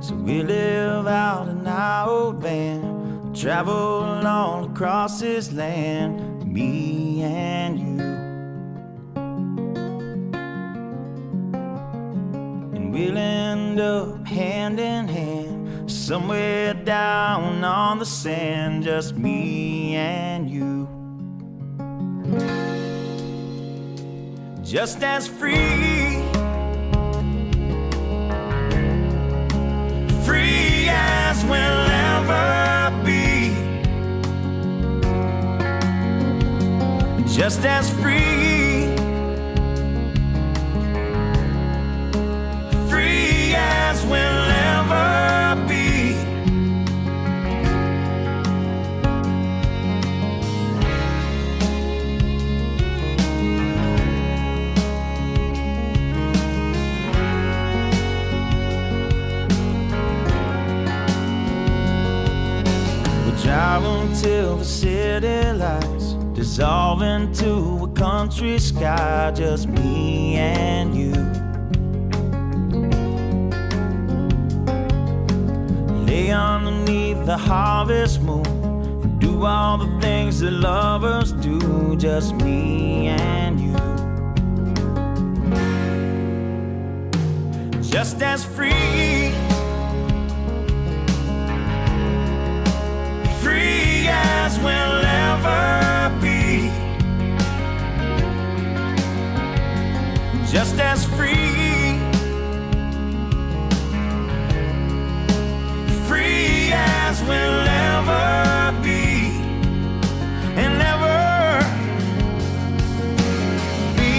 So we live out in our old van, travel all across this land, me and you. And we'll end up hand in hand, somewhere down on the sand, just me and you. Just as free, free as we'll ever be. Just as free, free as we'll ever be. Driving till the city lights dissolve into a country sky, just me and you. Lay underneath the harvest moon and do all the things that lovers do, just me and you. Just as free, free as we'll ever be. Just as free, free as we'll ever be. And ever be.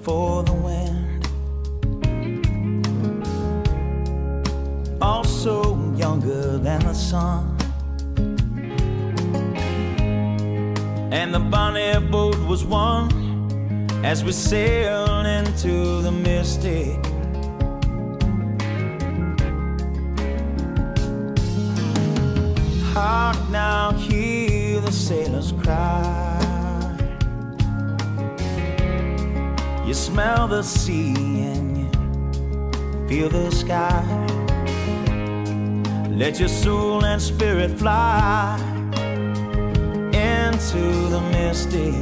For the wind, also younger than the sun, and the bonnie boat was one as we sailed into the mystic. Hark now, hear the sailors cry. You smell the sea and you feel the sky. Let your soul and spirit fly into the mystic.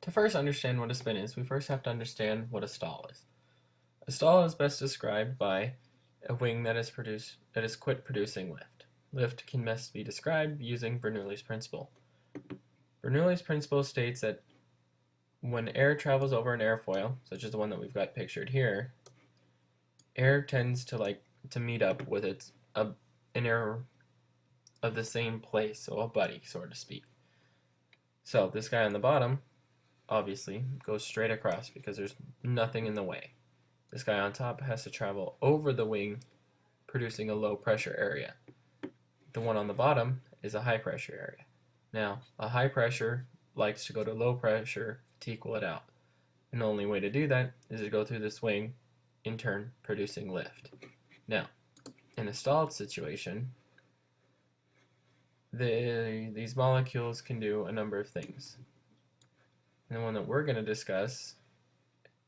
To first understand what a spin is, we first have to understand what a stall is. A stall is best described by a wing that has quit producing lift. Lift can best be described using Bernoulli's principle. Bernoulli's principle states that when air travels over an airfoil, such as the one that we've got pictured here, air tends to meet up with an air of the same place, so a buddy, so to speak. So this guy on the bottom obviously goes straight across because there's nothing in the way. This guy on top has to travel over the wing, producing a low pressure area. The one on the bottom is a high pressure area. Now, a high pressure likes to go to low pressure to equal it out. And the only way to do that is to go through this wing, in turn producing lift. Now, in a stalled situation, these molecules can do a number of things. And the one that we're going to discuss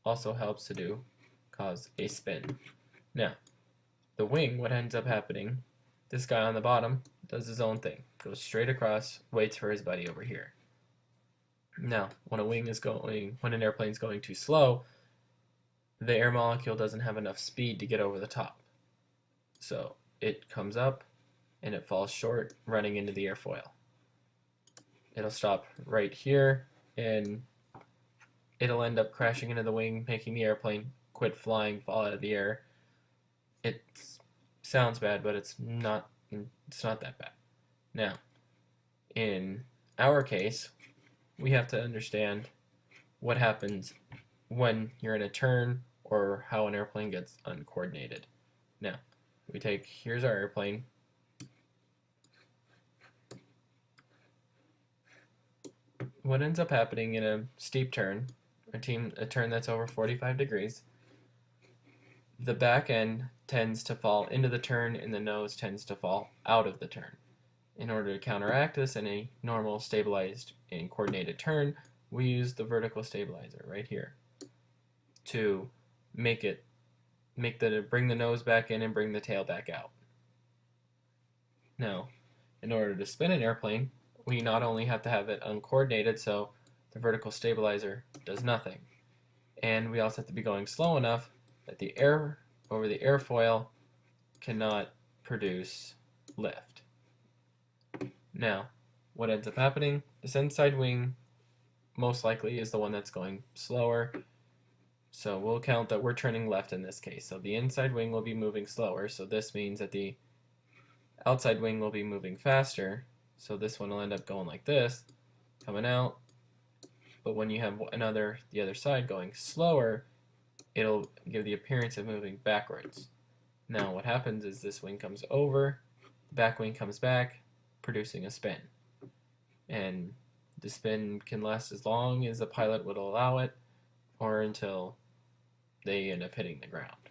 also helps to cause a spin. Now, the wing, what ends up happening, this guy on the bottom does his own thing, goes straight across, waits for his buddy over here. Now, when an airplane's going too slow, the air molecule doesn't have enough speed to get over the top. So it comes up and it falls short, running into the airfoil. It'll stop right here and it'll end up crashing into the wing, making the airplane quit flying, fall out of the air. It sounds bad, but it's not that bad. Now, in our case, we have to understand what happens when you're in a turn or how an airplane gets uncoordinated. Now, here's our airplane. What ends up happening in a steep turn, a turn that's over 45 degrees, the back end tends to fall into the turn and the nose tends to fall out of the turn. In order to counteract this in a normal, stabilized, and coordinated turn, we use the vertical stabilizer right here to bring the nose back in and bring the tail back out. Now, in order to spin an airplane, we not only have to have it uncoordinated, so the vertical stabilizer does nothing, and we also have to be going slow enough that the air over the airfoil cannot produce lift. Now, what ends up happening, this inside wing most likely is the one that's going slower, so we'll count that we're turning left in this case. So the inside wing will be moving slower, so this means that the outside wing will be moving faster, so this one will end up going like this, coming out, but when you have the other side going slower, it'll give the appearance of moving backwards. Now what happens is this wing comes over, the back wing comes back, producing a spin. And the spin can last as long as the pilot would allow it, or until they end up hitting the ground.